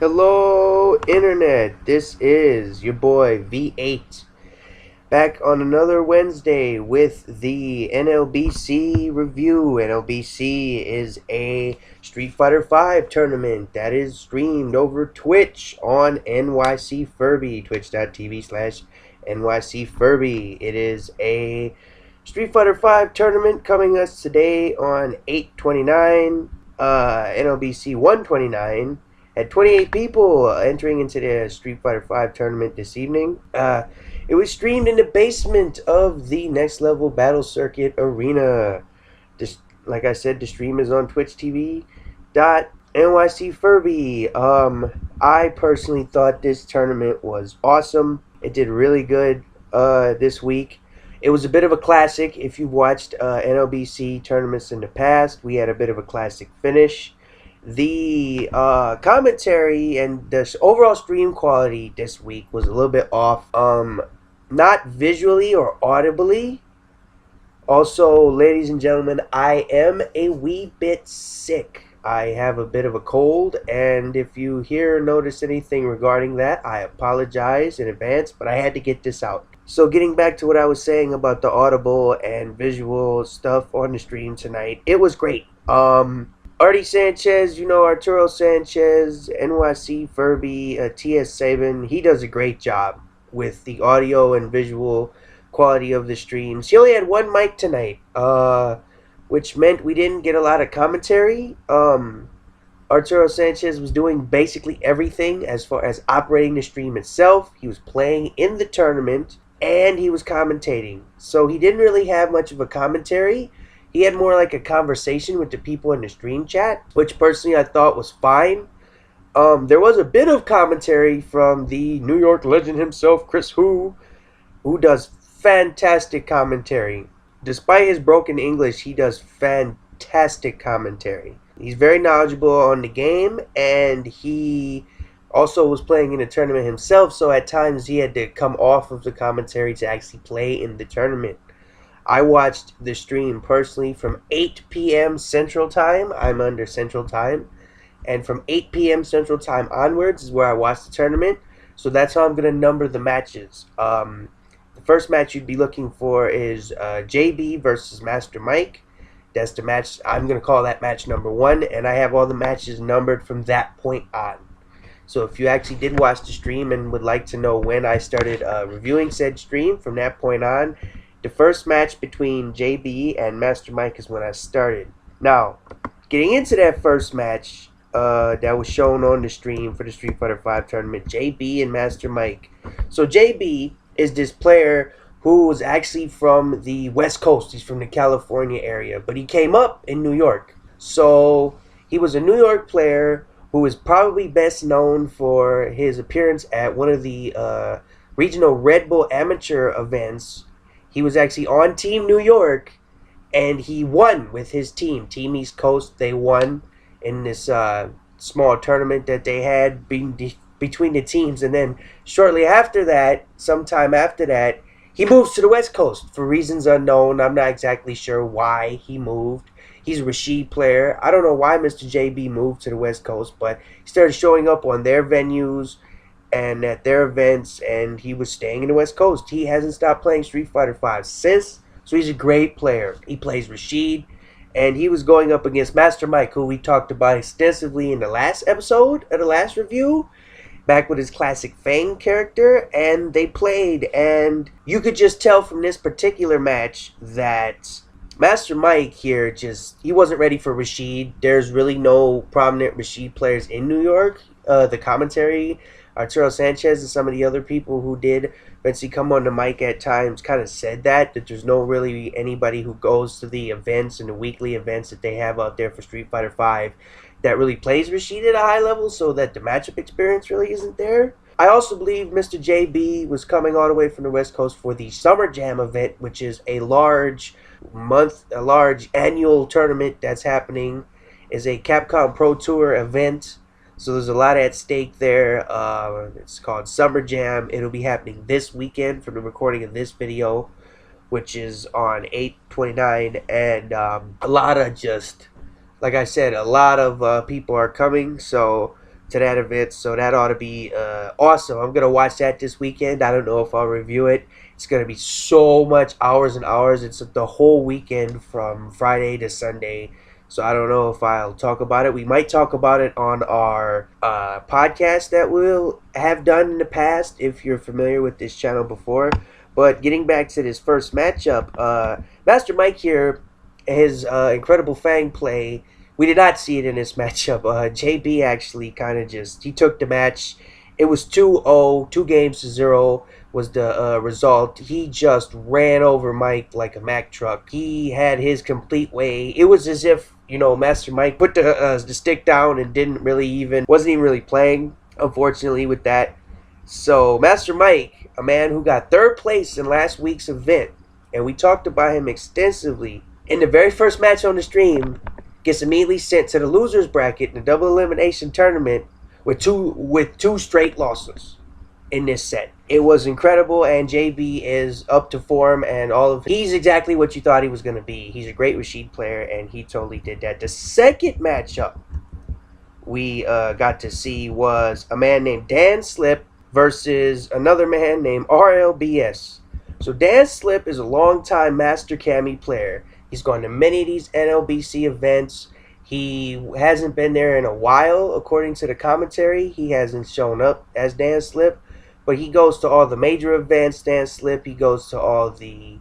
Hello, Internet. This is your boy V8 back on another Wednesday with the Nlbc review. Nlbc is a Street Fighter V tournament that is streamed over Twitch on NYC Furby, twitch.tv/NYC Furby. It is a Street Fighter V tournament coming us today on 8/29, NLBC 129. Had 28 people entering into the Street Fighter V tournament this evening. It was streamed in the basement of the Next Level Battle Circuit Arena. Like I said, the stream is on twitch.tv/NYC Furby. I personally thought this tournament was awesome. It did really good this week. It was a bit of a classic. If you've watched NLBC tournaments in the past, we had a bit of a classic finish. The commentary and the overall stream quality this week was a little bit off. Not visually or audibly. Also, ladies and gentlemen, I am a wee bit sick. I have a bit of a cold, and if you hear or notice anything regarding that, I apologize in advance, but I had to get this out. So getting back to what I was saying about the audible and visual stuff on the stream tonight, it was great. Artie Sanchez, Arturo Sanchez, NYC Furby, TS7, he does a great job with the audio and visual quality of the streams. He only had one mic tonight, which meant we didn't get a lot of commentary. Arturo Sanchez was doing basically everything as far as operating the stream itself. He was playing in the tournament, and he was commentating. So he didn't really have much of a commentary. He had more like a conversation with the people in the stream chat, which personally I thought was fine. There was a bit of commentary from the New York legend himself, Chris who does fantastic commentary. Despite his broken English, he does fantastic commentary. He's very knowledgeable on the game, and he also was playing in the tournament himself, so at times he had to come off of the commentary to actually play in the tournament. I watched the stream personally from 8 p.m. Central Time. I'm under Central Time. And from 8 p.m. Central Time onwards is where I watched the tournament. So that's how I'm going to number the matches. The first match you'd be looking for is JB versus Master Mike. That's the match. I'm going to call that match number 1. And I have all the matches numbered from that point on. So if you actually did watch the stream and would like to know when I started reviewing said stream, from that point on, the first match between JB and Master Mike is when I started. Now, getting into that first match that was shown on the stream for the Street Fighter V tournament, JB and Master Mike. So JB is this player who was actually from the West Coast. He's from the California area, but he came up in New York. So he was a New York player who is probably best known for his appearance at one of the regional Red Bull amateur events. He was actually on Team New York, and he won with his team. Team East Coast, they won in this small tournament that they had between the teams. And then shortly after that, sometime after that, he moves to the West Coast for reasons unknown. I'm not exactly sure why he moved. He's a Rashid player. I don't know why Mr. JB moved to the West Coast, but he started showing up on their venues and at their events, and he was staying in the West Coast. He hasn't stopped playing Street Fighter V since, so he's a great player. He plays Rashid, and he was going up against Master Mike, who we talked about extensively in the last episode of the last review, back with his classic Fang character, and they played, and you could just tell from this particular match that Master Mike here he wasn't ready for Rashid. There's really no prominent Rashid players in New York. The commentary, Arturo Sanchez and some of the other people who did eventually come on the mic at times kind of said that there's no really anybody who goes to the events and the weekly events that they have out there for Street Fighter V that really plays Rashid at a high level, so that the matchup experience really isn't there. I also believe Mr. JB was coming all the way from the West Coast for the Summer Jam event, which is a large annual tournament that's happening. Is a Capcom Pro Tour event. So there's a lot at stake there. It's called Summer Jam. It'll be happening this weekend from the recording of this video, which is on 8/29. And a lot of like I said, a lot of people are coming. So to that event, so that ought to be awesome. I'm gonna watch that this weekend. I don't know if I'll review it. It's gonna be so much hours and hours. It's the whole weekend from Friday to Sunday. So I don't know if I'll talk about it. We might talk about it on our podcast that we'll have done in the past if you're familiar with this channel before. But getting back to this first matchup, Master Mike here, his incredible Fang play, we did not see it in this matchup. JB actually kind of he took the match. It was 2-0, 2-0 was the result. He just ran over Mike like a Mack truck. He had his complete way. It was as if, Master Mike put the stick down and wasn't even really playing, unfortunately, with that. So Master Mike, a man who got third place in last week's event, and we talked about him extensively in the very first match on the stream, gets immediately sent to the losers bracket in the double elimination tournament with two straight losses in this set. It was incredible, and JB is up to form, and he's exactly what you thought he was going to be. He's a great Rashid player, and he totally did that. The second matchup we got to see was a man named Dan Slip versus another man named RLBS. So Dan Slip is a longtime Master Cami player. He's gone to many of these Nlbc events. He hasn't been there in a while, according to the commentary. He hasn't shown up as Dan Slip, but he goes to all the major events. Dan Slip, he goes to all the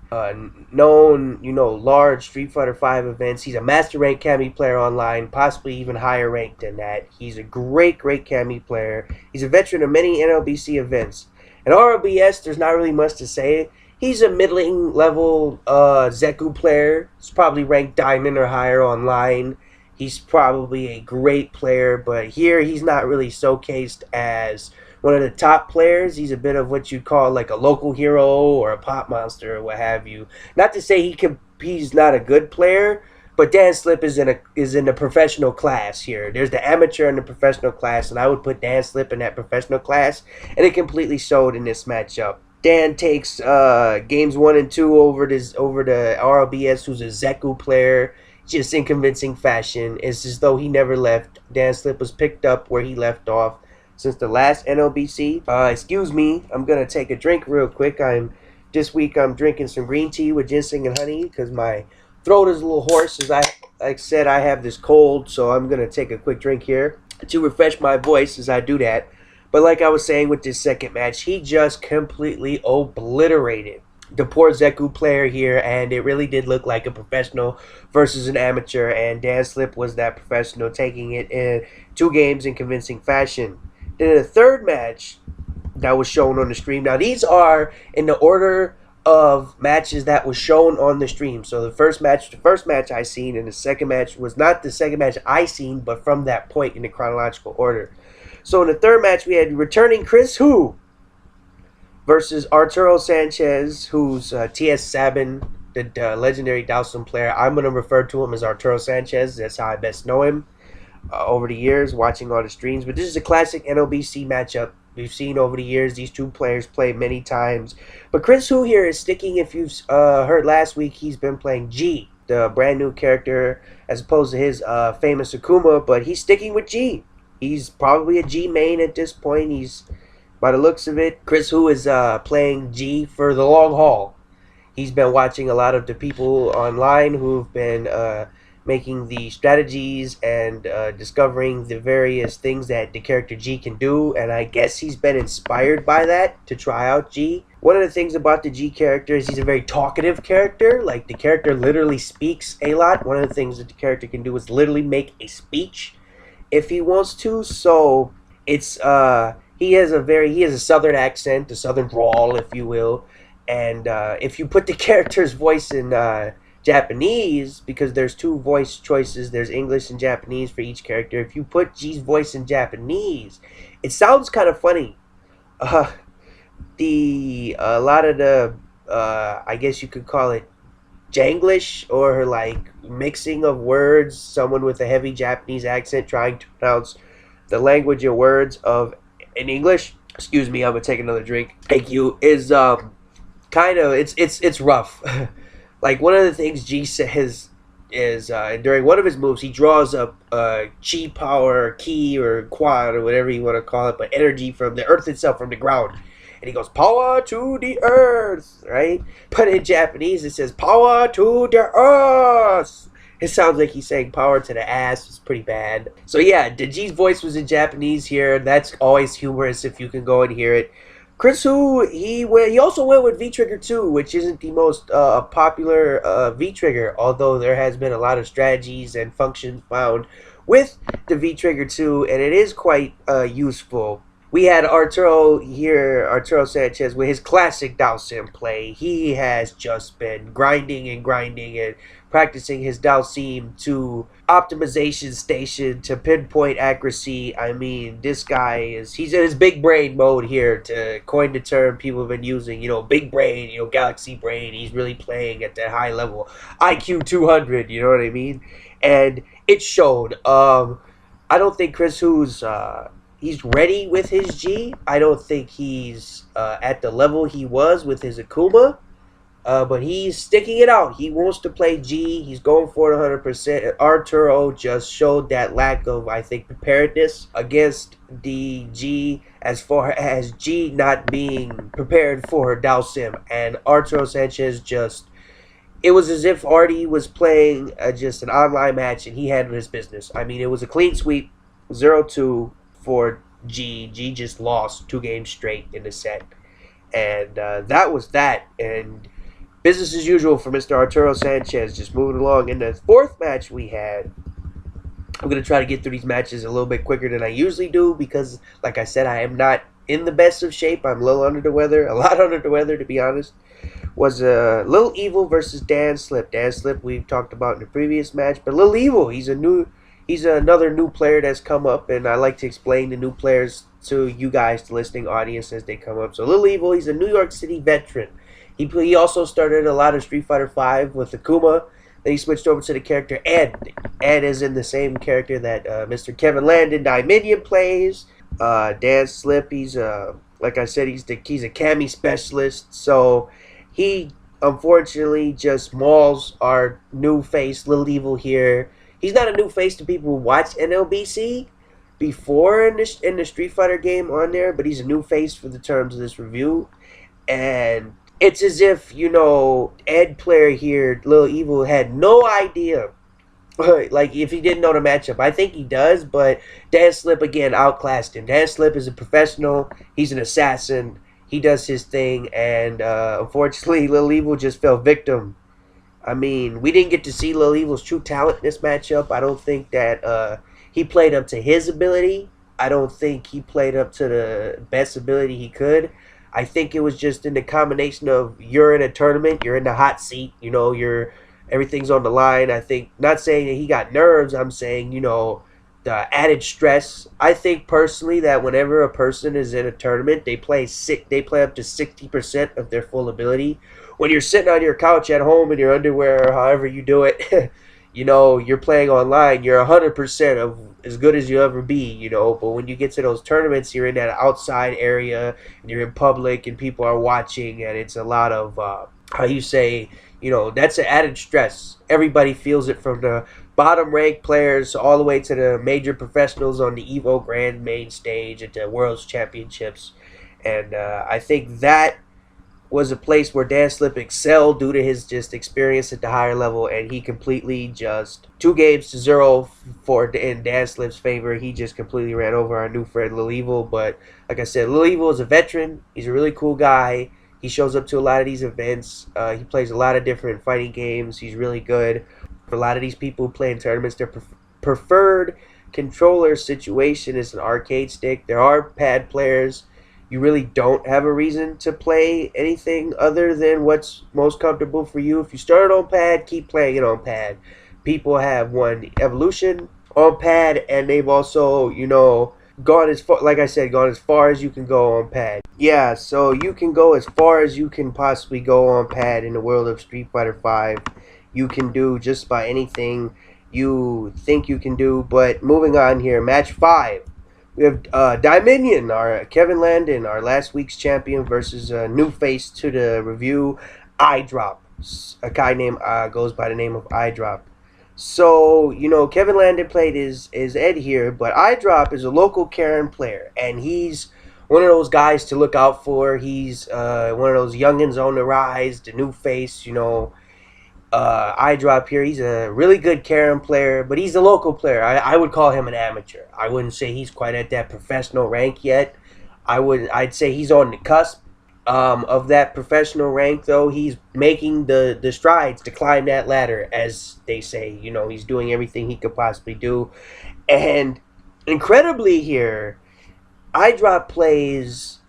known, large Street Fighter V events. He's a Master Rank Cami player online, possibly even higher ranked than that. He's a great Cami player. He's a veteran of many Nlbc events. And RBS, there's not really much to say. He's a middling level Zeku player. He's probably ranked Diamond or higher online. He's probably a great player, but here he's not really showcased as one of the top players. He's a bit of what you'd call like a local hero or a pop monster or what have you. Not to say he's not a good player, but Dan Slip is in the professional class here. There's the amateur and the professional class, and I would put Dan Slip in that professional class, and it completely showed in this matchup. Dan takes games 1 and 2 over the RLBS, who's a Zeku player, just in convincing fashion. It's as though he never left. Dan Slip was picked up where he left off since the last NLBC. Excuse me, I'm gonna take a drink real quick. This week I'm drinking some green tea with ginseng and honey because my throat is a little hoarse. As I said, I have this cold, so I'm gonna take a quick drink here to refresh my voice as I do that. But like I was saying with this second match, he just completely obliterated the poor Zeku player here, and it really did look like a professional versus an amateur, and Dan Slip was that professional, taking it in 2 games in convincing fashion. Then the third match that was shown on the stream. Now these are in the order of matches that was shown on the stream. So the first match I seen, and the second match was not the second match I seen, but from that point in the chronological order. So in the third match, we had returning Chris Hu versus Arturo Sanchez, who's TS Sabin, the legendary Dowson player. I'm going to refer to him as Arturo Sanchez. That's how I best know him over the years, watching all the streams. But this is a classic NLBC matchup we've seen over the years. These two players play many times. But Chris Hu here is sticking. If you've heard last week, he's been playing G, the brand new character, as opposed to his famous Akuma. But he's sticking with G. He's probably a G main at this point. He's, by the looks of it, Chris Hu is playing G for the long haul. He's been watching a lot of the people online who've been making the strategies and discovering the various things that the character G can do, and I guess he's been inspired by that to try out G. One of the things about the G character is he's a very talkative character. Like, the character literally speaks a lot. One of the things that the character can do is literally make a speech if he wants to. So it's he has a southern accent, a southern drawl, if you will. And if you put the character's voice in Japanese, because there's 2 voice choices, there's English and Japanese for each character. If you put G's voice in Japanese, it sounds kind of funny. A lot of the I guess you could call it Janglish, or like mixing of words, someone with a heavy Japanese accent trying to pronounce the language and words of in English. Excuse me, I'm gonna take another drink. Thank you. Is kind of it's rough. Like, one of the things G says is during one of his moves, he draws up chi power, ki, or quad, or whatever you want to call it, but energy from the earth itself, from the ground. And he goes, power to the earth, right? But in Japanese, it says, power to the earth. It sounds like he's saying power to the ass. It's pretty bad. So yeah, Deji's voice was in Japanese here. That's always humorous if you can go and hear it. Chris Hu, he also went with V Trigger 2, which isn't the most popular V Trigger, although there has been a lot of strategies and functions found with the V Trigger 2, and it is quite useful. We had Arturo here, Arturo Sanchez, with his classic Dalsim play. He has just been grinding and practicing his Dalsim to optimization station to pinpoint accuracy. I mean, this guy he's in his big brain mode here, to coin the term people have been using, big brain, galaxy brain. He's really playing at that high level. IQ 200, you know what I mean? And it showed. I don't think Chris Hu's he's ready with his G. I don't think he's at the level he was with his Akuma. But he's sticking it out. He wants to play G. He's going for it 100%. Arturo just showed that lack of, I think, preparedness against the G, as far as G not being prepared for Dalsim. And Arturo Sanchez it was as if Artie was playing just an online match and he handled his business. I mean, it was a clean sweep, 0-2 for G. G just lost 2 games straight in the set. And that was that. And business as usual for Mr. Arturo Sanchez, just moving along. In the 4th match we had, I'm going to try to get through these matches a little bit quicker than I usually do because, like I said, I am not in the best of shape. I'm a little under the weather, a lot under the weather, to be honest. Was Lil Evil versus Dan Slip. Dan Slip we've talked about in the previous match, but Lil Evil, he's another new player that's come up, and I like to explain the new players to you guys, the listening audience, as they come up. So Lil Evil, he's a New York City veteran. He also started a lot of Street Fighter V with Akuma. Then he switched over to the character Ed. Ed is in the same character that Mr. Kevin Landon Dominion plays. Dan Slip, he's like I said, he's a Kami specialist. So he unfortunately just mauls our new face, Lil Evil here. He's not a new face to people who watch Nlbc before in the Street Fighter game on there, but he's a new face for the terms of this review. And it's as if, Ed player here, Lil Evil, had no idea. Like, if he didn't know the matchup. I think he does, but Dan Slip, again, outclassed him. Dan Slip is a professional. He's an assassin. He does his thing, and unfortunately, Lil Evil just fell victim. I mean, we didn't get to see Lil Evil's true talent in this matchup. I don't think that he played up to his ability. I don't think he played up to the best ability he could. I think it was just in the combination of you're in a tournament, you're in the hot seat, everything's on the line. I think, not saying that he got nerves, I'm saying, the added stress. I think personally that whenever a person is in a tournament, they play up to 60% of their full ability. When you're sitting on your couch at home in your underwear or however you do it, you're playing online, you're 100% of as good as you'll ever be, but when you get to those tournaments, you're in that outside area, and you're in public, and people are watching, and it's a lot of, that's an added stress. Everybody feels it, from the bottom-ranked players all the way to the major professionals on the EVO Grand main stage at the World's Championships, and I think that was a place where Dan Slip excelled due to his just experience at the higher level, and he completely just 2-0 in Dan Slip's favor. He just completely ran over our new friend Lil Evil. But like I said, Lil Evil is a veteran. He's a really cool guy. He shows up to a lot of these events. He plays a lot of different fighting games. He's really good. For a lot of these people who play in tournaments, their preferred controller situation is an arcade stick. There are pad players. You really don't have a reason to play anything other than what's most comfortable for you. If you started on pad, keep playing it on pad. People have won Evolution on pad, and they've also, gone as far as you can go on pad. Yeah, so you can go as far as you can possibly go on pad in the world of Street Fighter V. You can do just about anything you think you can do. But moving on here, match 5. We have Dominion, our Kevin Landon, our last week's champion, versus a new face to the review, iDrop. A guy named goes by the name of iDrop. So, Kevin Landon played his Ed here, but iDrop is a local Karen player, and he's one of those guys to look out for. He's one of those youngins on the rise, the new face, iDrop here. He's a really good Karen player, but he's a local player. I would call him an amateur. I wouldn't say he's quite at that professional rank yet. I'd say he's on the cusp of that professional rank, though. He's making the strides to climb that ladder, as they say. He's doing everything he could possibly do. And incredibly here, iDrop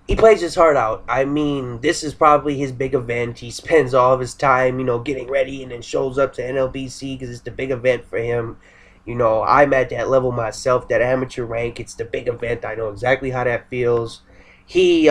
he plays his heart out. I mean, this is probably his big event. He spends all of his time, getting ready and then shows up to NLBC because it's the big event for him. I'm at that level myself, that amateur rank. It's the big event. I know exactly how that feels. He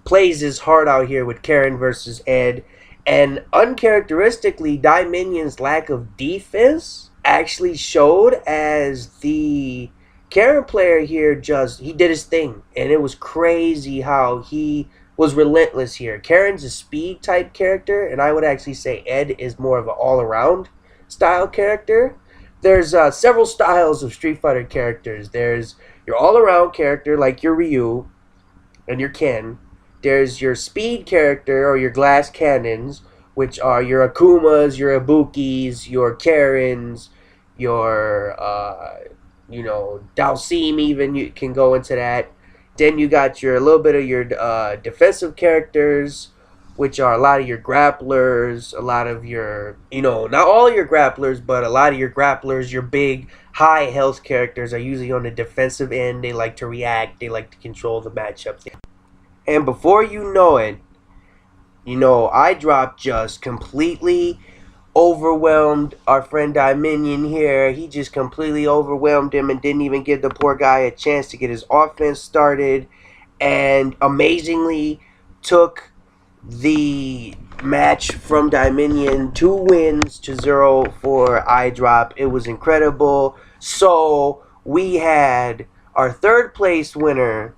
plays his heart out here with Karen versus Ed. And uncharacteristically, Diminion's lack of defense actually showed, as the Karen player here he did his thing. And it was crazy how he was relentless here. Karen's a speed type character, and I would actually say Ed is more of an all-around style character. There's several styles of Street Fighter characters. There's your all-around character like your Ryu and your Ken. There's your speed character or your glass cannons, which are your Akumas, your Ibukis, your Karens, your Dalsim even, you can go into that. Then you got a little bit of your defensive characters, which are a lot of your grapplers, a lot of your, not all your grapplers, but a lot of your grapplers, your big high health characters are usually on the defensive end. They like to react, they like to control the matchups. And before you know it, iDrop just completely overwhelmed our friend Dominion here. He just completely overwhelmed him and didn't even give the poor guy a chance to get his offense started. And amazingly took the match from Dominion, 2 wins to 0 for iDrop. It was incredible. So we had our third place winner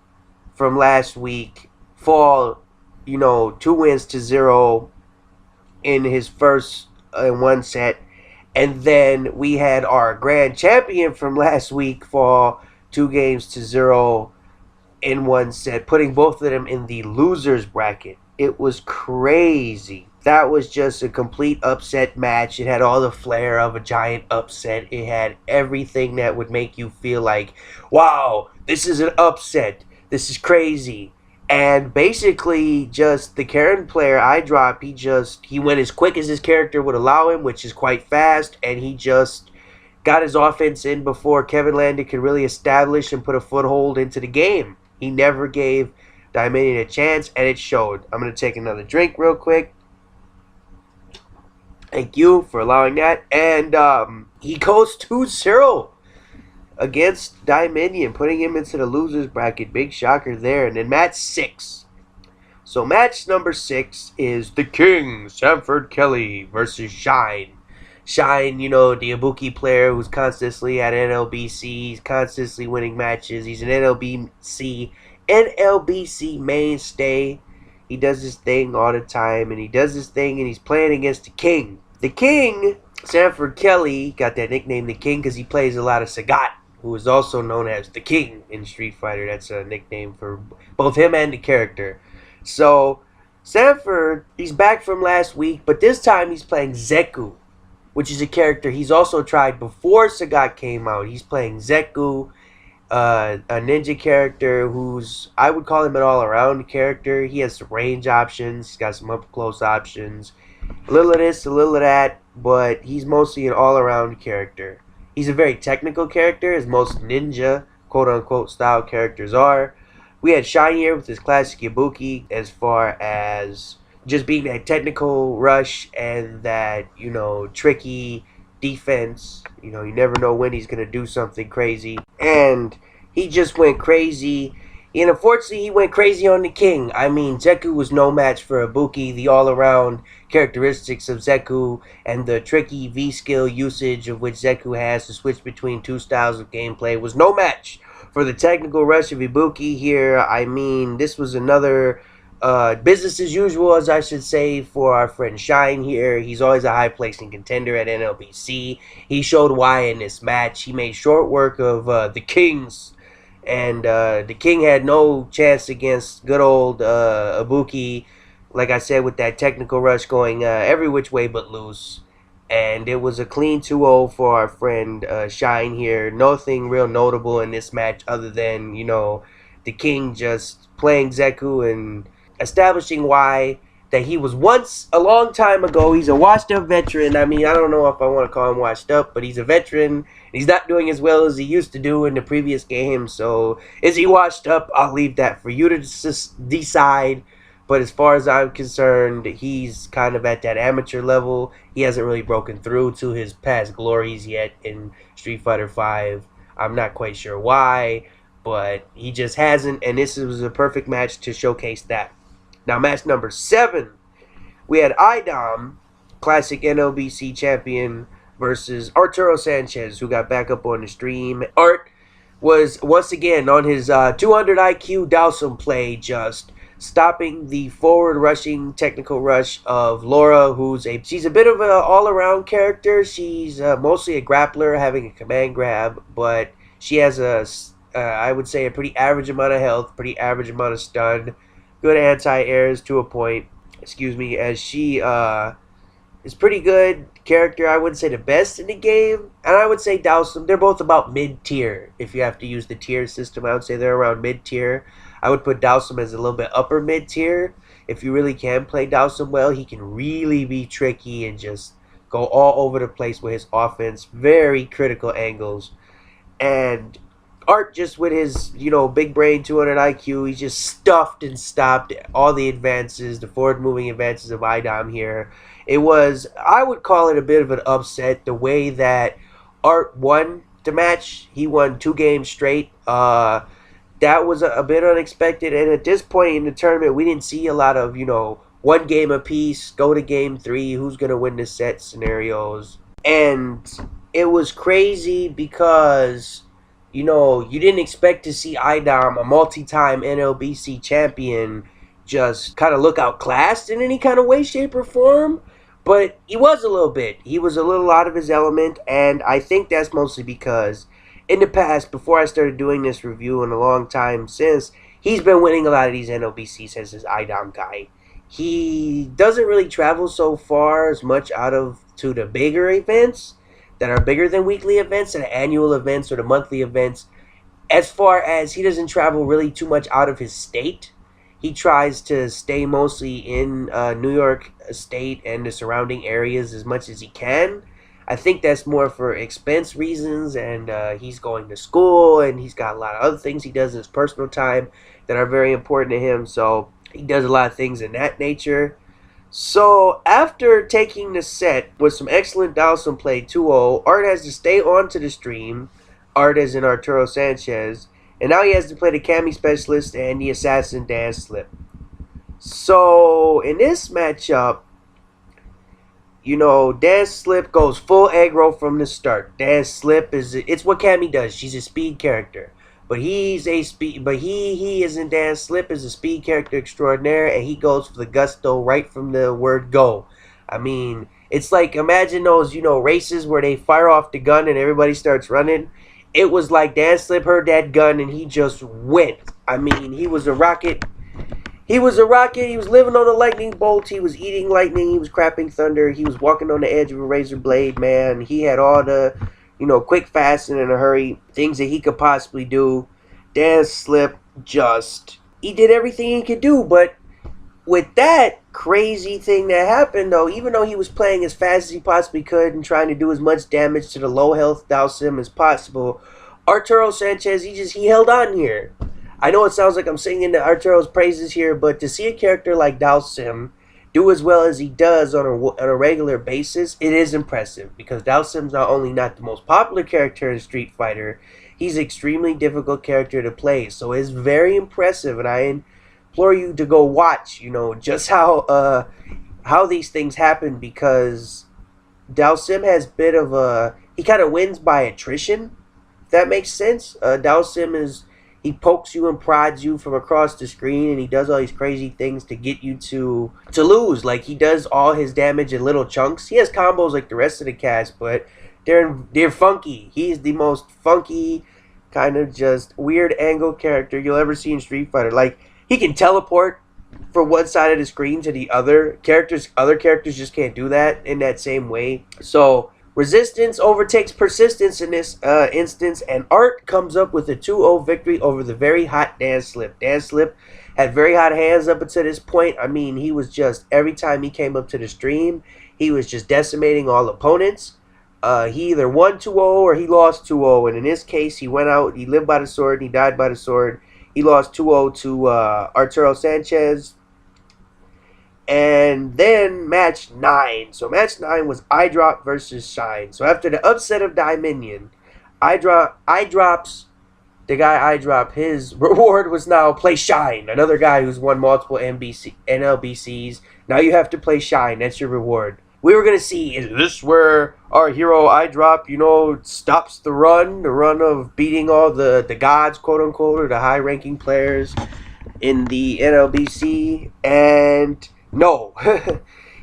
from last week fall, 2 wins to 0 in his first one set. And then we had our grand champion from last week fall 2 games to 0 in one set, putting both of them in the losers bracket. It was crazy. That was just a complete upset match. It had all the flair of a giant upset. It had everything that would make you feel like, wow, this is an upset. This is crazy. And basically, just the Karen player, iDrop, he went as quick as his character would allow him, which is quite fast, and he just got his offense in before Kevin Landon could really establish and put a foothold into the game. He never gave Dominion a chance, and it showed. I'm going to take another drink real quick. Thank you for allowing that. And he goes 2-0 against Dominion, putting him into the losers bracket. Big shocker there. And then match 6. So match number 6 is the King, Sanford Kelly, versus Shine. Shine, the Ibuki player who's constantly at NLBC. He's constantly winning matches. He's an NLBC mainstay. He does his thing all the time, and he's playing against the King. The King, Sanford Kelly, got that nickname the King because he plays a lot of Sagat, who is also known as the King in Street Fighter. That's a nickname for both him and the character. So Sanford, he's back from last week, but this time he's playing Zeku, which is a character he's also tried before Sagat came out. He's playing Zeku, a ninja character I would call him an all-around character. He has some range options. He's got some up-close options. A little of this, a little of that, but he's mostly an all-around character. He's a very technical character, as most ninja, quote-unquote, style characters are. We had Shine here with his classic Ibuki as far as just being that technical rush and that, tricky defense. You never know when he's going to do something crazy. And he just went crazy. And unfortunately, he went crazy on the King. I mean, Zeku was no match for Ibuki. The all-around characteristics of Zeku and the tricky V-skill usage of which Zeku has to switch between 2 styles of gameplay was no match for the technical rush of Ibuki here. I mean, this was another Business as usual, as I should say, for our friend Shine here. He's always a high placing contender at Nlbc. He showed why in this match. He made short work of the Kings, and the King had no chance against good old Ibuki. Like I said, with that technical rush going every which way but loose. And it was a clean 2-0 for our friend Shine here. Nothing real notable in this match other than, the King just playing Zeku and establishing why that he was once a long time ago. He's a washed up veteran. I mean, I don't know if I want to call him washed up, but he's a veteran. He's not doing as well as he used to do in the previous game. So is he washed up? I'll leave that for you to decide. But as far as I'm concerned, he's kind of at that amateur level. He hasn't really broken through to his past glories yet in Street Fighter V. I'm not quite sure why, but he just hasn't, and this was a perfect match to showcase that. Now, match number 7, we had IDOM, classic Nlbc champion, versus Arturo Sanchez, who got back up on the stream. Art was once again on his 200 IQ Dowsum play, just stopping the forward rushing technical rush of Laura, she's a bit of an all-around character. She's mostly a grappler, having a command grab, but she has I would say a pretty average amount of health, pretty average amount of stun, good anti-airs to a point, as she is pretty good character. I wouldn't say the best in the game, and I would say Dowsum, they're both about mid-tier. If you have to use the tier system, I would say they're around mid-tier. I would put Dowsum as a little bit upper mid-tier. If you really can play Dowsum well, he can really be tricky and just go all over the place with his offense. Very critical angles. And Art, just with his, big brain, 200 IQ, he just stuffed and stopped all the advances, the forward-moving advances of IDOM here. I would call it a bit of an upset, the way that Art won the match. He won 2 games straight. That was a bit unexpected, and at this point in the tournament, we didn't see a lot of, 1 game apiece, go to game 3, who's going to win the set scenarios. And it was crazy because you didn't expect to see IDOM, a multi-time Nlbc champion, just kind of look outclassed in any kind of way, shape, or form. But he was a little bit. He was a little out of his element, and I think that's mostly because in the past, before I started doing this review and a long time since, he's been winning a lot of these NLBCs as his IDOM guy. He doesn't really travel so far as much to the bigger events that are bigger than weekly events, and annual events or the monthly events. As far as he doesn't travel really too much out of his state, he tries to stay mostly in New York State and the surrounding areas as much as he can. I think that's more for expense reasons, and he's going to school, and he's got a lot of other things he does in his personal time that are very important to him, so he does a lot of things in that nature. So, after taking the set with some excellent Dowsum play 2-0, Art has to stay on to the stream, Art as in Arturo Sanchez, and now he has to play the Kami Specialist and the Assassin Dan Slip. So, in this matchup, Dan Slip goes full aggro from the start. Dan Slip it's what Kami does. She's a speed character. But he isn't. Dan Slip is a speed character extraordinaire, and he goes for the gusto right from the word go. I mean, it's like, imagine those, races where they fire off the gun and everybody starts running. It was like Dan Slip heard that gun and he just went. I mean, he was a rocket. He was living on a lightning bolt. He was eating lightning. He was crapping thunder. He was walking on the edge of a razor blade, man. He had all the, quick, fast, and in a hurry, things that he could possibly do. Dan Slip he did everything he could do, but with that crazy thing that happened, though, even though he was playing as fast as he possibly could and trying to do as much damage to the low health Dowsum as possible, Arturo Sanchez, he held on here. I know it sounds like I'm singing Arturo's praises here, but to see a character like Dowsum do as well as he does on a regular basis, it is impressive, because Dowsum's not only not the most popular character in Street Fighter, he's an extremely difficult character to play. So it's very impressive, and I implore you to go watch, just how these things happen, because Dowsum has bit of he kind of wins by attrition, if that makes sense. Dowsum He pokes you and prods you from across the screen, and he does all these crazy things to get you to lose. Like, he does all his damage in little chunks. He has combos like the rest of the cast, but they're funky. He's the most funky, kind of just weird angle character you'll ever see in Street Fighter. Like, he can teleport from one side of the screen to the other. Other characters just can't do that in that same way. So resistance overtakes persistence in this instance, and Art comes up with a 2-0 victory over the very hot Dan Slip. Dan Slip had very hot hands up until this point. I mean, he was just, every time he came up to the stream, he was just decimating all opponents. He either won 2-0 or he lost 2-0, and in this case, he went out, he lived by the sword, and he died by the sword. He lost 2-0 to Arturo Sanchez. And then match 9. So match 9 was iDrop versus Shine. So after the upset of Dominion, iDrop's the guy iDrop, his reward was now play Shine. Another guy who's won multiple NLBCs. Now you have to play Shine. That's your reward. We were going to see, is this where our hero iDrop, stops the run of beating all the gods, quote unquote, or the high ranking players in the NLBC? And no.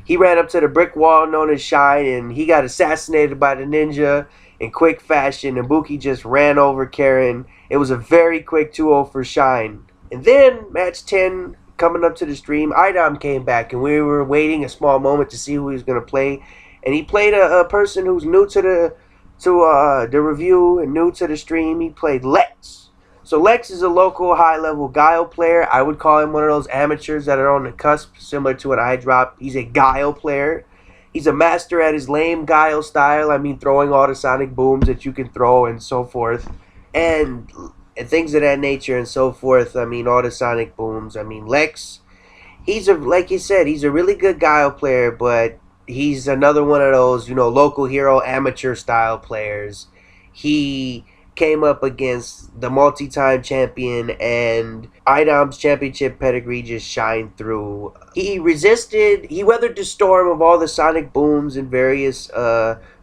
He ran up to the brick wall known as Shine, and he got assassinated by the ninja in quick fashion. And Buki just ran over Karen. It was a very quick 2-0 for Shine. And then match 10, coming up to the stream, Idom came back, and we were waiting a small moment to see who he was going to play. And he played a person who's new to the review and new to the stream. He played Lex. So Lex is a local high-level Guile player. I would call him one of those amateurs that are on the cusp, similar to an iDrop. He's a Guile player. He's a master at his lame Guile style. I mean, throwing all the sonic booms that you can throw and so forth. And things of that nature and so forth. I mean, all the sonic booms. I mean, Lex, like you said, he's a really good Guile player, but he's another one of those, local hero amateur style players. He came up against the multi-time champion, and Idom's championship pedigree just shined through. He weathered the storm of all the sonic booms and various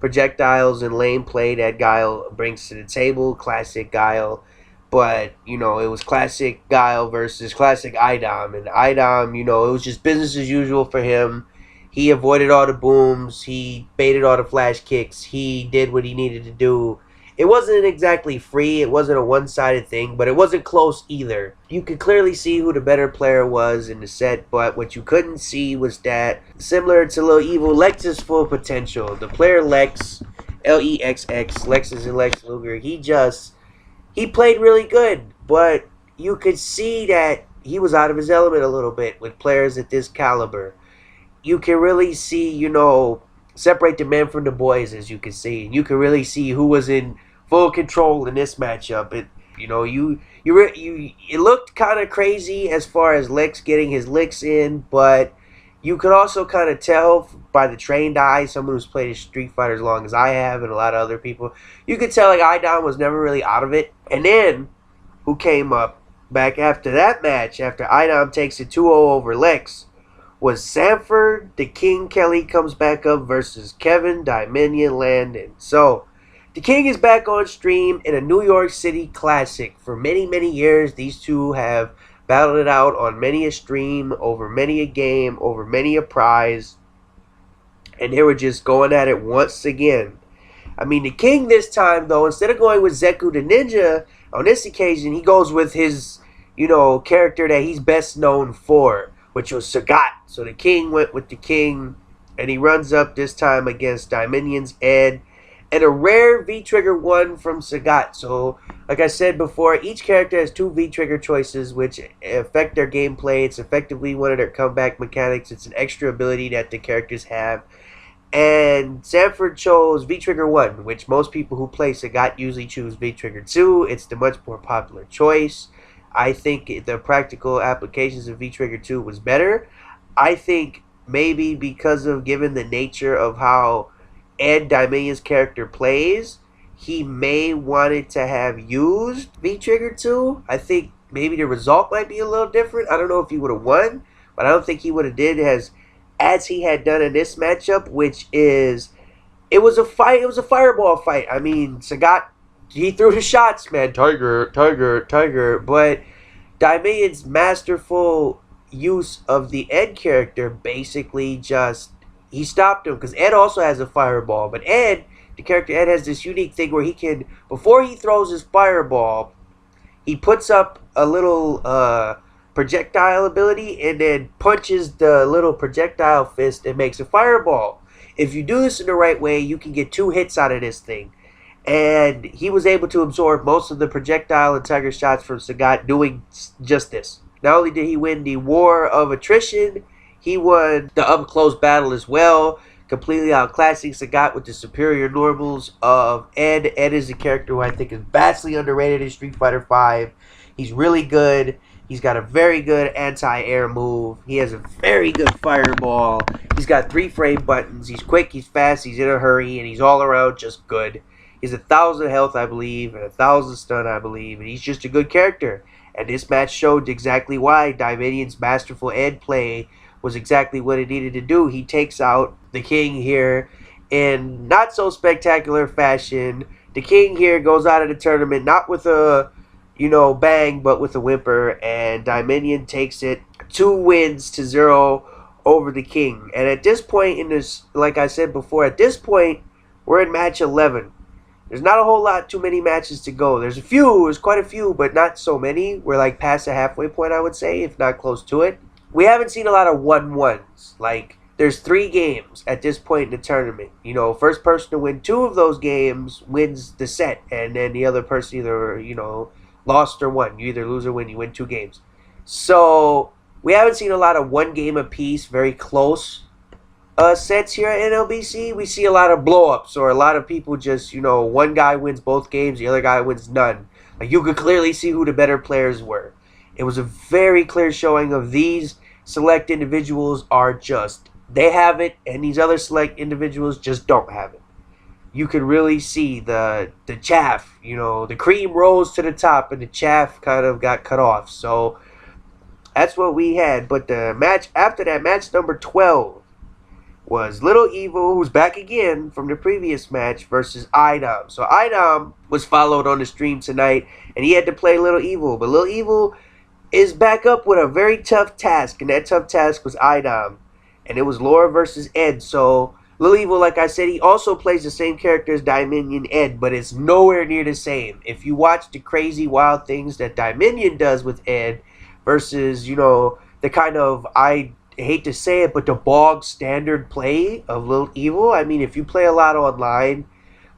projectiles and lane play that Guile brings to the table. Classic Guile. But, it was classic Guile versus classic Idom. And Idom, it was just business as usual for him. He avoided all the booms. He baited all the flash kicks. He did what he needed to do. It wasn't exactly free. It wasn't a one-sided thing, but it wasn't close either. You could clearly see who the better player was in the set, but what you couldn't see was that, similar to Lil Evil, Lex's full potential. The player Lex, Lexx, Lex is in Lex Luger, he played really good, but you could see that he was out of his element a little bit with players at this caliber. You can really see, separate the men from the boys, as you can see. You can really see who was in full control in this matchup. It looked kind of crazy as far as Lex getting his licks in, but you could also kind of tell by the trained eye, someone who's played Street Fighter as long as I have and a lot of other people, you could tell like Idom was never really out of it. And then, who came up back after that match, after Idom takes a 2-0 over Lex, was Sanford the King Kelly comes back up versus Kevin Dominion Landon. So, the King is back on stream in a New York City classic. For many, many years, these two have battled it out on many a stream, over many a game, over many a prize. And they were just going at it once again. I mean, the King this time, though, instead of going with Zeku the Ninja, on this occasion, he goes with his, character that he's best known for, which was Sagat. So the King went with the King, and he runs up this time against Dominion's Ed, and a rare V-Trigger 1 from Sagat. So, like I said before, each character has 2 V-Trigger choices, which affect their gameplay. It's effectively one of their comeback mechanics. It's an extra ability that the characters have. And Sanford chose V-Trigger 1, which most people who play Sagat usually choose V-Trigger 2. It's the much more popular choice. I think the practical applications of V-Trigger 2 was better. I think maybe because of given the nature of how Ed Dominion's character plays, he may wanted to have used V-Trigger 2. I think maybe the result might be a little different. I don't know if he would have won, but I don't think he would have did as he had done in this matchup, which is, it was a fight. It was a fireball fight. I mean, Sagat he threw the shots, man. Tiger, Tiger, Tiger. But Daimon's masterful use of the Ed character basically just he stopped him because Ed also has a fireball, but Ed, the character Ed, has this unique thing where he can before he throws his fireball, he puts up a little projectile ability and then punches the little projectile fist and makes a fireball. If you do this in the right way, you can get 2 hits out of this thing. And he was able to absorb most of the projectile and tiger shots from Sagat doing just this. Not only did he win the war of attrition, he won the up close battle as well, completely outclassing Sagat with the superior normals of Ed. Ed is a character who I think is vastly underrated in Street Fighter V. He's really good. He's got a very good anti-air move. He has a very good fireball. He's got 3 frame buttons. He's quick, he's fast, he's in a hurry, and he's all around just good. He's 1,000 health, I believe, and 1,000 stun, I believe, and he's just a good character. And this match showed exactly why Dimension's masterful Ed play was exactly what it needed to do. He takes out the King here in not so spectacular fashion. The King here goes out of the tournament not with a bang, but with a whimper, and Dimension takes it 2 wins to 0 over the King. And at this point in this, like I said before, at this point we're in match 11. There's not a whole lot, too many matches to go. There's quite a few, but not so many. We're like past the halfway point, I would say, if not close to it. We haven't seen a lot of 1-1s. Like, there's 3 games at this point in the tournament. First person to win 2 of those games wins the set, and then the other person either, lost or won. You either lose or win. You win 2 games. So, we haven't seen a lot of 1 game apiece, very close sets here at Nlbc. We see a lot of blow-ups, or a lot of people just, one guy wins both games, the other guy wins none. Like, you could clearly see who the better players were. It was a very clear showing of these select individuals are just, they have it, and these other select individuals just don't have it. You could really see the chaff, the cream rose to the top, and the chaff kind of got cut off. So, that's what we had. But the match after that, match number 12, was Little Evil, who's back again from the previous match, versus Idom. So Idom was followed on the stream tonight, and he had to play Little Evil. But Little Evil is back up with a very tough task, and that tough task was Idom. And it was Laura versus Ed. So Little Evil, like I said, he also plays the same character as Dimension Ed, but it's nowhere near the same. If you watch the crazy, wild things that Dimension does with Ed versus, the kind of, I hate to say it, but the bog standard play of Little Evil. I mean, if you play a lot online,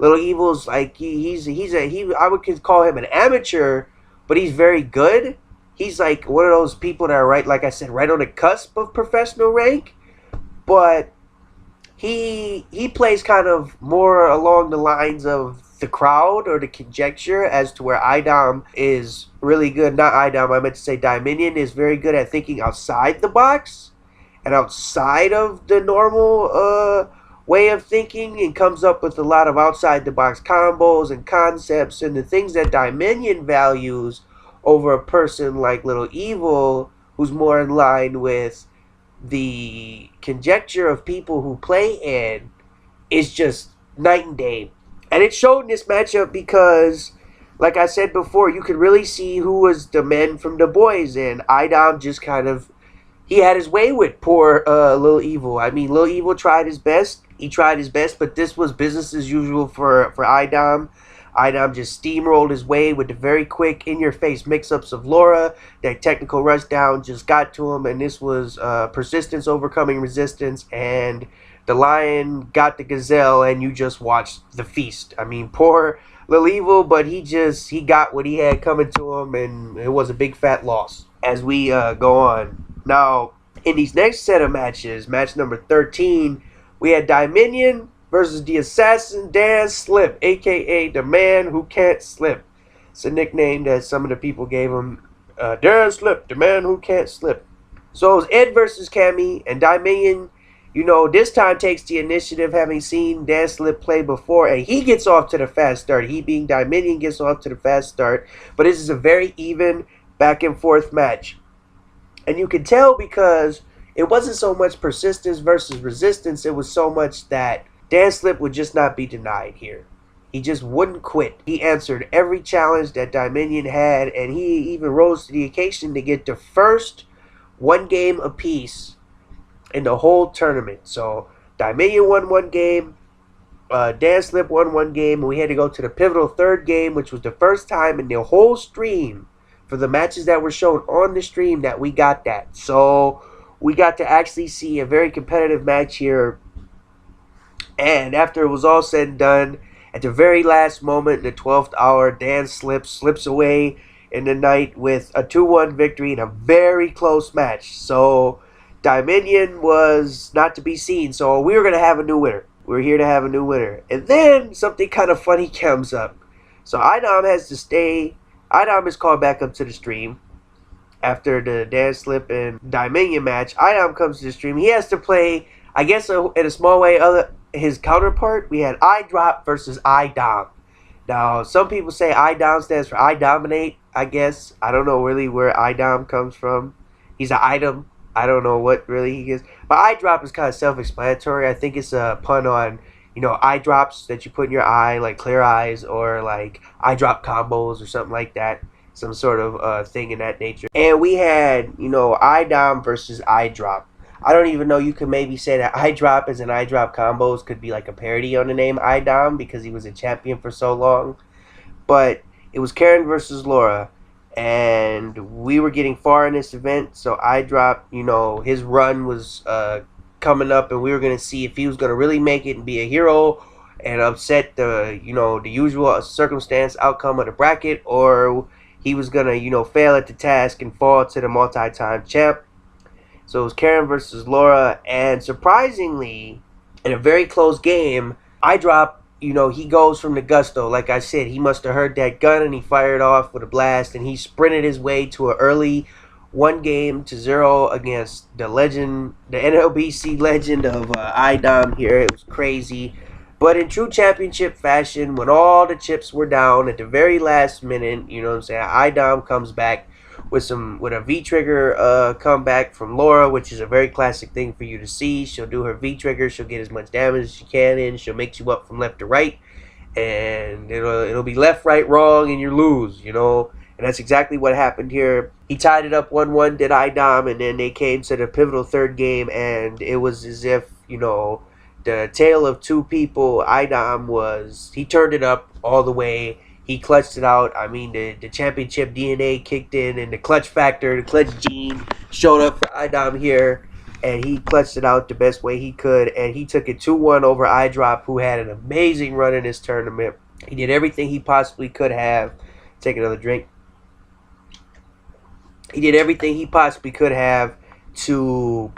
Little Evil's like I would call him an amateur, but he's very good. He's like one of those people that are right, like I said, right on the cusp of professional rank. But he plays kind of more along the lines of the crowd or the conjecture as to where Idom is really good. Not Idom, I meant to say Dimension is very good at thinking outside the box and outside of the normal way of thinking, and comes up with a lot of outside the box combos and concepts and the things that Dimension values over a person like Little Evil, who's more in line with the conjecture of people who play Ed, is just night and day. And it showed in this matchup because, like I said before, you could really see who was the men from the boys, and Idom just kind of, he had his way with poor Little Evil. I mean, Little Evil tried his best. He tried his best, but this was business as usual for Idom. Idom just steamrolled his way with the very quick, in-your-face mix-ups of Laura. That technical rushdown just got to him, and this was persistence overcoming resistance, and the lion got the gazelle, and you just watched the feast. I mean, poor Little Evil, but he got what he had coming to him, and it was a big fat loss. As we go on. Now, in these next set of matches, match number 13, we had Dimension versus the Assassin Dan Slip, a.k.a. the man who can't slip. It's a nickname that some of the people gave him. Dan Slip, the man who can't slip. So it was Ed versus Cammy, and Dimension, this time takes the initiative, having seen Dan Slip play before, and he gets off to the fast start. He, being Dimension, gets off to the fast start. But this is a very even back and forth match. And you can tell because it wasn't so much persistence versus resistance. It was so much that Dan Slip would just not be denied here. He just wouldn't quit. He answered every challenge that Dominion had, and he even rose to the occasion to get the first one game apiece in the whole tournament. So Dominion won one game, Dan Slip won one game, and we had to go to the pivotal third game, which was the first time in the whole stream for the matches that were shown on the stream that we got that. So we got to actually see a very competitive match here. And after it was all said and done, at the very last moment in the 12th hour, Dan slips away in the night with a 2-1 victory in a very close match. So Dominion was not to be seen. So we were going to have a new winner. We're here to have a new winner. And then something kind of funny comes up. So Idom has to stay. Idom is called back up to the stream after the Dan Slip and Dominion match. Idom comes to the stream. He has to play, I guess, in a small way, his counterpart. We had iDrop versus iDom. Now, some people say iDom stands for I Dominate, I guess. I don't know really where iDom comes from. He's an item. I don't know what really he is. But iDrop is kind of self-explanatory. I think it's a pun on, eye drops that you put in your eye, like clear eyes, or like eye drop combos or something like that. Some sort of thing in that nature. And we had, iDom versus iDrop. I don't even know, you could maybe say that iDrop as an iDrop combos could be like a parody on the name iDom because he was a champion for so long. But it was Karen versus Laura. And we were getting far in this event, so iDrop, his run was coming up, and we were going to see if he was going to really make it and be a hero and upset the usual circumstance outcome of the bracket, or he was going to, fail at the task and fall to the multi-time champ. So it was Karen versus Laura, and surprisingly, in a very close game, iDrop, he goes from the gusto. Like I said, he must have heard that gun and he fired off with a blast, and he sprinted his way to an early 1-0 against the legend, the Nlbc legend of iDom here. It was crazy. But in true championship fashion, when all the chips were down at the very last minute, iDom comes back with a V-trigger comeback from Laura, which is a very classic thing for you to see. She'll do her V-trigger, she'll get as much damage as she can in, she'll mix you up from left to right, and it'll be left, right, wrong, and you lose, And that's exactly what happened here. He tied it up 1-1, did iDom, and then they came to the pivotal third game, and it was as if, the tale of two people. iDom he turned it up all the way. He clutched it out. I mean, the championship DNA kicked in, and the clutch factor, the clutch gene showed up for iDom here, and he clutched it out the best way he could, and he took it 2-1 over iDrop, who had an amazing run in this tournament. He did everything he possibly could have. Take another drink. He did everything he possibly could have to,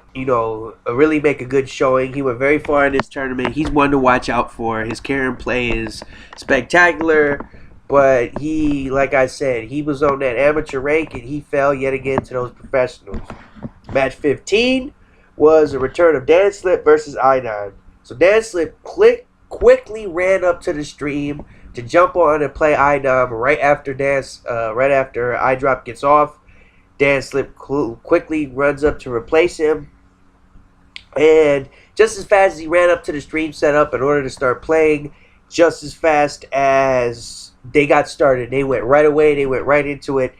really make a good showing. He went very far in this tournament. He's one to watch out for. His Karen play is spectacular. But he, like I said, he was on that amateur rank, and he fell yet again to those professionals. Match 15 was a return of Dan Slip versus iDom. So Dan Slip quickly ran up to the stream to jump on and play iDom right after iDrop gets off. Dan Slip quickly runs up to replace him. And just as fast as he ran up to the stream setup in order to start playing, just as fast as they got started, they went right away. They went right into it.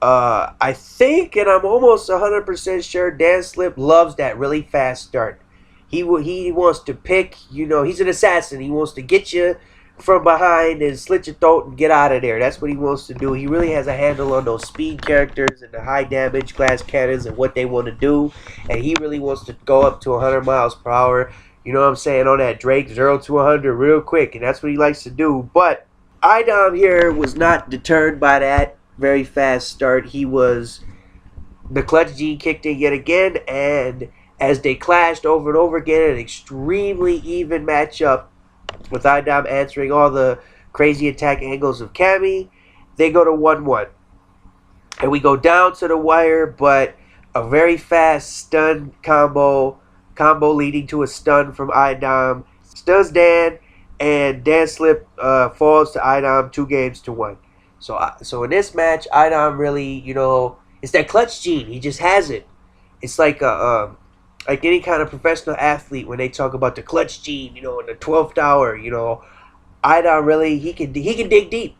I think, and I'm almost 100% sure, Dan Slip loves that really fast start. He wants to pick, he's an assassin. He wants to get you from behind and slit your throat and get out of there. That's what he wants to do. He really has a handle on those speed characters and the high damage glass cannons and what they want to do. And he really wants to go up to 100 miles per hour. You know what I'm saying? On that Drake 0 to 100 real quick. And that's what he likes to do. But iDom here was not deterred by that very fast start. The clutch G kicked in yet again. And as they clashed over and over again, an extremely even matchup, with iDom answering all the crazy attack angles of Cammy, they go to 1-1. And we go down to the wire, but a very fast stun combo leading to a stun from iDom. Stuns Dan, and Dan Slip falls to iDom 2-1. So in this match, iDom really, it's that clutch gene. He just has it. It's like any kind of professional athlete when they talk about the clutch gene, in the 12th hour, Idom really he can dig deep.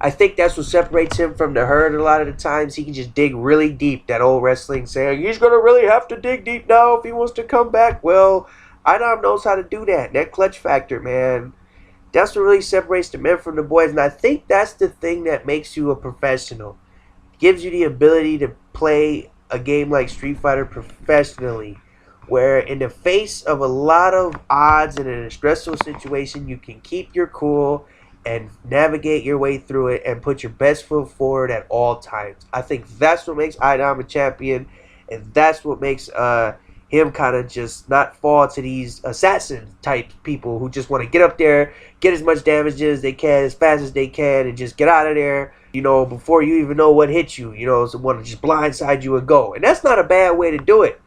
I think that's what separates him from the herd a lot of the times. He can just dig really deep. That old wrestling saying, he's going to really have to dig deep now if he wants to come back. Well, Idom knows how to do that. That clutch factor, man. That's what really separates the men from the boys. And I think that's the thing that makes you a professional. Gives you the ability to play a game like Street Fighter professionally, where in the face of a lot of odds and in a stressful situation, you can keep your cool and navigate your way through it and put your best foot forward at all times. I think that's what makes Idom a champion, and that's what makes him kind of just not fall to these assassin type people who just want to get up there, get as much damage as they can, as fast as they can, and just get out of there, before you even know what hit you, so want to just blindside you and go. And that's not a bad way to do it.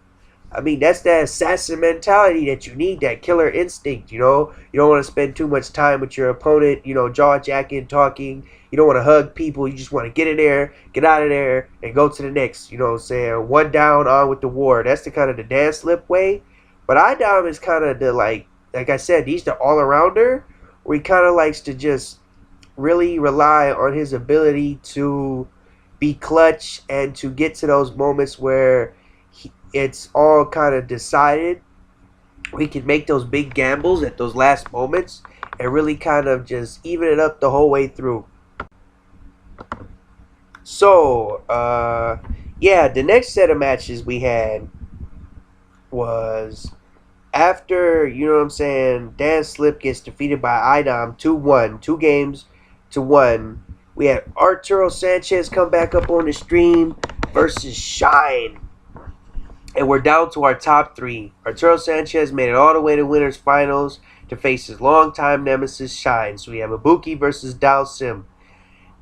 I mean, that's that assassin mentality that you need, that killer instinct, You don't want to spend too much time with your opponent, jaw-jacking, talking. You don't want to hug people. You just want to get in there, get out of there, and go to the next, saying one down, on with the war. That's the kind of the dance slip way. But Idom is kind of the, like I said, he's the all-arounder, where he kind of likes to just really rely on his ability to be clutch and to get to those moments where it's all kind of decided. We can make those big gambles at those last moments and really kind of just even it up the whole way through. So, yeah, the next set of matches we had was after, Dan Slip gets defeated by Idom 2-1, 2-1. We had Arturo Sanchez come back up on the stream versus Shine. And we're down to our top three. Arturo Sanchez made it all the way to winners finals to face his longtime nemesis Shine. So we have Ibuki versus Dao Sim.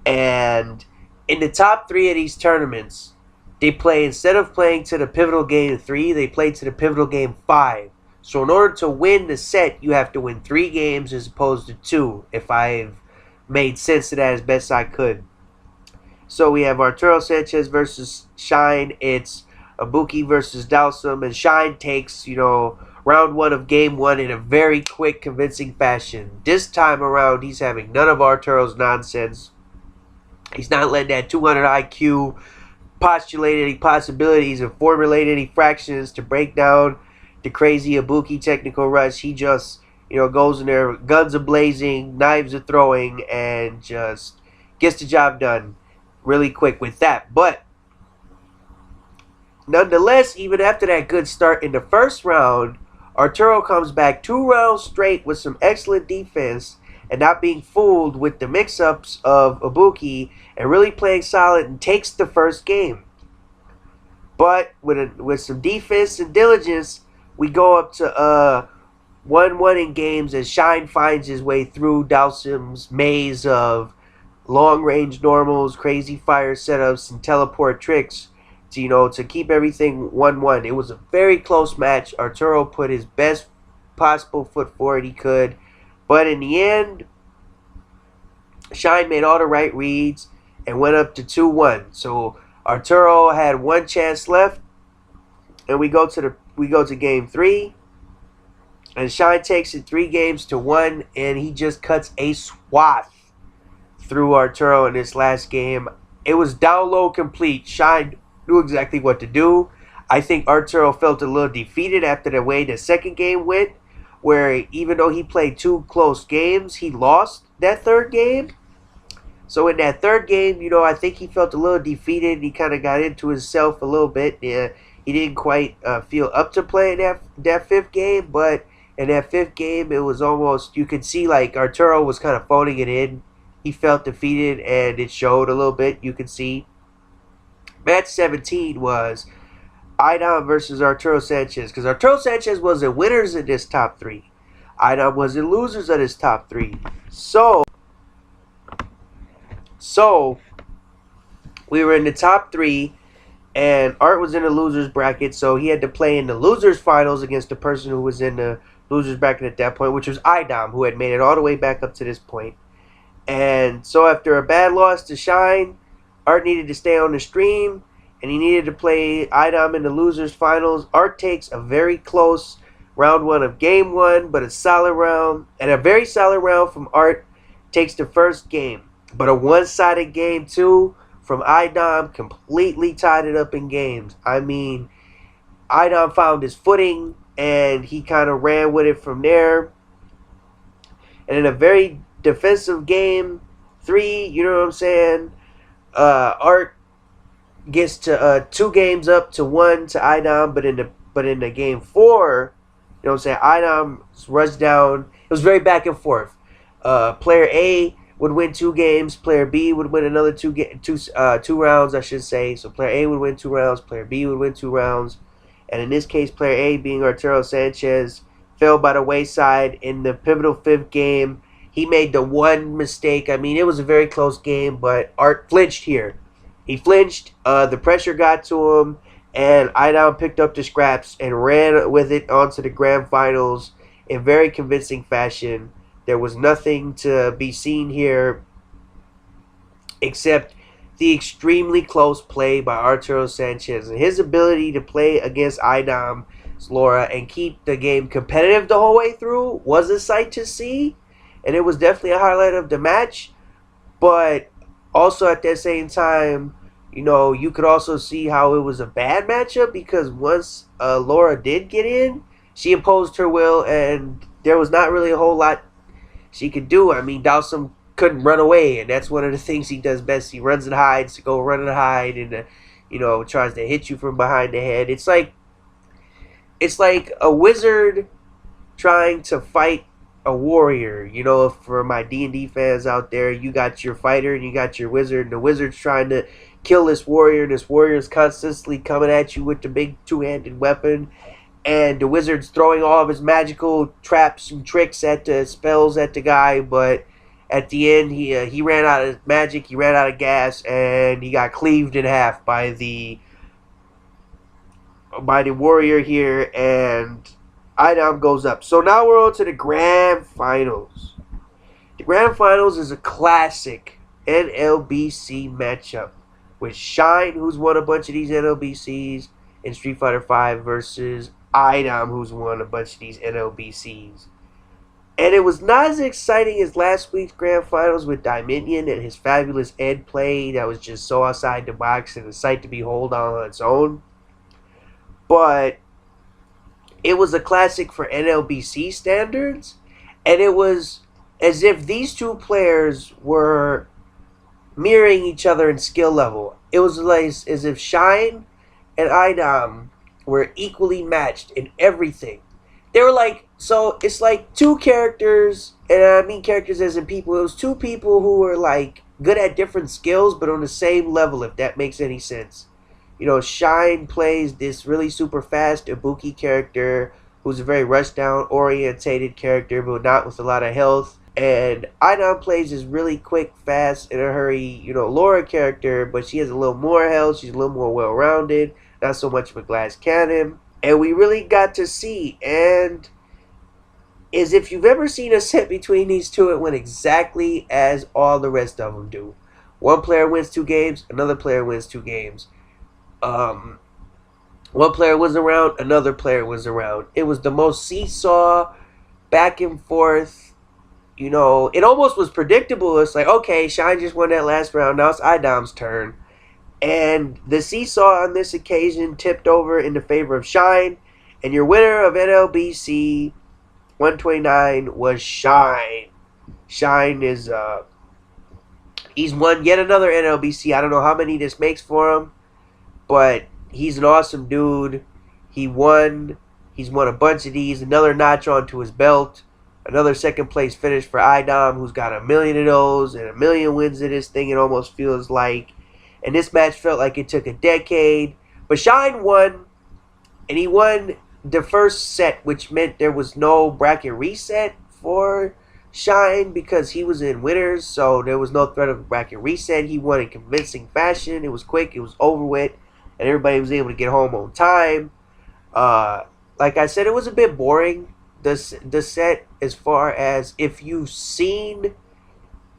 And in the top three of these tournaments, they play, instead of playing to the pivotal game 3, they play to the pivotal game 5. So in order to win the set, you have to win 3 games as opposed to 2, if I've made sense of that as best I could. So we have Arturo Sanchez versus Shine. It's Ibuki versus Dalsum, and Shine takes, round 1 of game 1 in a very quick, convincing fashion. This time around, he's having none of Arturo's nonsense. He's not letting that 200 IQ postulate any possibilities and formulate any fractions to break down the crazy Ibuki technical rush. He just, goes in there, guns are blazing, knives are throwing, and just gets the job done really quick with that. But nonetheless, even after that good start in the first round, Arturo comes back 2 rounds straight with some excellent defense and not being fooled with the mix-ups of Ibuki and really playing solid and takes the first game. But with some defense and diligence, we go up to 1-1 in games as Shine finds his way through Dalsim's maze of long-range normals, crazy fire setups, and teleport tricks to keep everything 1-1. It was a very close match. Arturo put his best possible foot forward he could. But in the end, Shine made all the right reads and went up to 2-1. So Arturo had 1 chance left, and we go to game 3, and Shine takes it 3-1, and he just cuts a swath through Arturo in this last game. It was down low complete. Shine knew exactly what to do. I think Arturo felt a little defeated after the way the second game went, where even though he played 2 close games, he lost that third game. So in that third game, I think he felt a little defeated. He kind of got into himself a little bit. He didn't quite feel up to playing that 5th game, but in that 5th game, it was almost, you could see like Arturo was kind of phoning it in. He felt defeated, and it showed a little bit, you could see. Match 17 was Idom versus Arturo Sanchez, because Arturo Sanchez was the winners in this top 3. Idom was the losers of this top 3. So we were in the top 3, and Art was in the losers bracket, so he had to play in the losers finals against the person who was in the losers bracket at that point, which was Idom, who had made it all the way back up to this point. And so after a bad loss to Shine, Art needed to stay on the stream, and he needed to play Idom in the losers finals. Art takes a very close round one of game one, but a solid round, and a very solid round from Art takes the first game. But a one-sided game two from Idom completely tied it up in games. I mean, Idom found his footing, and he kind of ran with it from there. And in a very defensive game three, you know what I'm saying, Art gets to 2 games up to 1 to Idom, but in the game four, you know what I'm saying, Idom rushed down. It was very back and forth. Player A would win 2 games. Player B would win another two rounds, I should say. So player A would win 2 rounds. Player B would win 2 rounds. And in this case, player A, being Arturo Sanchez, fell by the wayside in the pivotal 5th game. He made the one mistake. I mean, it was a very close game, but Art flinched here. He flinched. The pressure got to him, and Idom picked up the scraps and ran with it onto the grand finals in very convincing fashion. There was nothing to be seen here except the extremely close play by Arturo Sanchez and his ability to play against Idom's Laura and keep the game competitive the whole way through was a sight to see, and it was definitely a highlight of the match. But also at that same time, you know, you could also see how it was a bad matchup because once Laura did get in, she imposed her will, and there was not really a whole lot she could do. I mean, Dawson couldn't run away, and that's one of the things he does best. He runs and hides to go run and hide, and you know, tries to hit you from behind the head. It's like a wizard trying to fight a warrior. You know, for my D&D fans out there, you got your fighter and you got your wizard, and the wizard's trying to kill this warrior, and this warrior is constantly coming at you with the big two-handed weapon. And the wizard's throwing all of his magical traps and tricks at the spells at the guy, but at the end he ran out of magic, he ran out of gas, and he got cleaved in half by the warrior here, and Idom goes up. So now we're on to the grand finals. The grand finals is a classic Nlbc matchup with Shine, who's won a bunch of these NLBCs in Street Fighter V, versus Idom, who's won a bunch of these NLBCs. And it was not as exciting as last week's grand finals with Dominion and his fabulous Ed play that was just so outside the box and a sight to behold on its own. But it was a classic for NLBC standards, and it was as if these two players were mirroring each other in skill level. It was like as if Shine and Idom were equally matched in everything. They were like, so it's like two characters, and I mean characters as in people. It was two people who were like good at different skills, but on the same level, if that makes any sense. You know, Shine plays this really super fast Ibuki character who's a very rushdown orientated character, but not with a lot of health. And Idom plays this really quick, fast, in a hurry, you know, Laura character, but she has a little more health. She's a little more well-rounded, not so much of a glass cannon. And we really got to see, and as if you've ever seen a set between these two, it went exactly as all the rest of them do. One player wins 2 games, another player wins 2 games. One player was around, another player was around. It was the most seesaw, back and forth. You know, it almost was predictable. It's like, okay, Shine just won that last round. Now it's Idom's turn. And the seesaw on this occasion tipped over in the favor of Shine. And your winner of NLBC 129 was Shine. Shine is, he's won yet another NLBC. I don't know how many this makes for him, but he's an awesome dude. He's won a bunch of these. Another notch onto his belt. Another second place finish for Idom, who's got 1,000,000 of those and 1,000,000 wins of this thing, it almost feels like. And this match felt like it took a decade. But Shine won, and he won the first set, which meant there was no bracket reset for Shine because he was in winners, so there was no threat of bracket reset. He won in convincing fashion. It was quick, it was over with, and everybody was able to get home on time. Like I said, it was a bit boring, the set, as far as if you've seen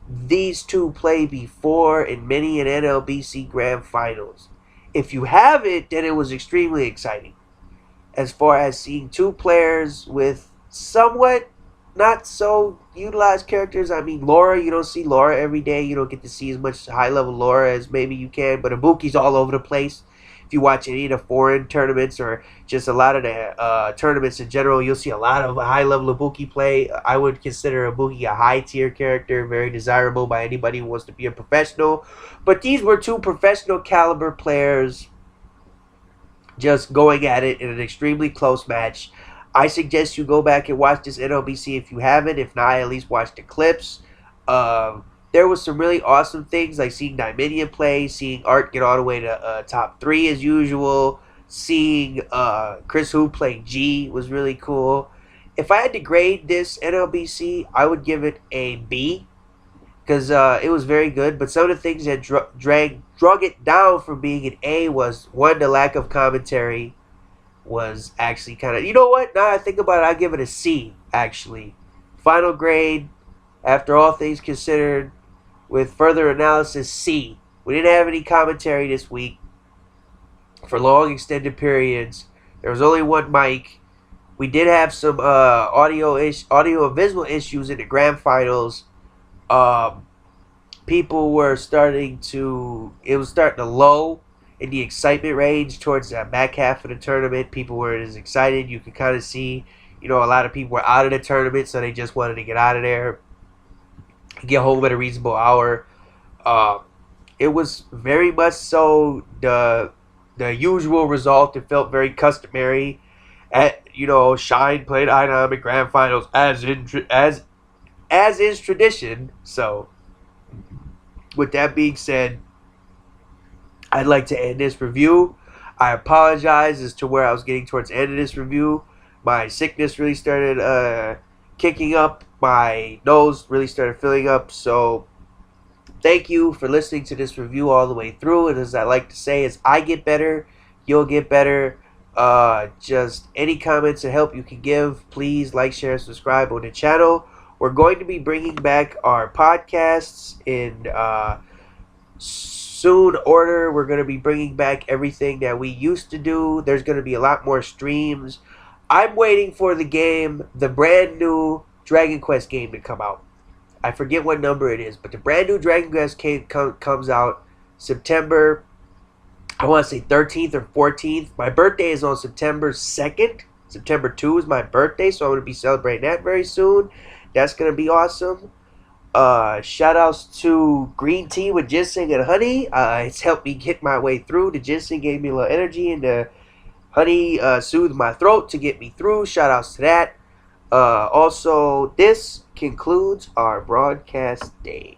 these two play before in many an NLBC Grand Finals. If you haven't, then it was extremely exciting. as far as seeing two players with somewhat not so utilized characters. I mean, Laura, you don't see Laura every day. You don't get to see as much high level Laura as maybe you can, but Ibuki's all over the place. If you watch any of the foreign tournaments or just a lot of the tournaments in general, you'll see a lot of high level Ibuki play. I would consider Ibuki a high tier character, very desirable by anybody who wants to be a professional. But these were two professional caliber players just going at it in an extremely close match. I suggest you go back and watch this Nlbc if you haven't. If not, at least watch the clips. There was some really awesome things like seeing Dominion play, seeing Art get all the way to top 3 as usual, seeing Chris Hu play G was really cool. If I had to grade this Nlbc, I would give it a B because it was very good. But some of the things that drug it down from being an A was, one, the lack of commentary was actually kind of, you know what? Now I think about it, I give it a C. Actually, final grade after all things considered, with further analysis, C. We didn't have any commentary this week for long extended periods. There was only one mic. We did have some audio and visual issues in the grand finals. People were starting to, it was starting to low in the excitement range towards the back half of the tournament. People weren't as excited. You could kind of see, a lot of people were out of the tournament, so they just wanted to get out of there, get home at a reasonable hour. It was very much so the usual result. It felt very customary. Shine played Einam in grand finals as is tradition. So, with that being said, I'd like to end this review. I apologize as to where I was getting towards the end of this review. My sickness really started kicking up. My nose really started filling up. So thank you for listening to this review all the way through. And as I like to say, as I get better, you'll get better. Just any comments and help you can give, please like, share, subscribe on the channel. We're going to be bringing back our podcasts in soon order. We're going to be bringing back everything that we used to do. There's going to be a lot more streams. I'm waiting for the brand new Dragon Quest game to come out. I forget what number it is, but the brand new Dragon Quest game comes out September, I want to say 13th or 14th. My birthday is on September 2nd. September 2 is my birthday, so I'm going to be celebrating that very soon. That's going to be awesome. Shout outs to green tea with ginseng and honey. It's helped me get my way through. The ginseng gave me a little energy, and the honey soothed my throat to get me through. Shout outs to that. Also, this concludes our broadcast day.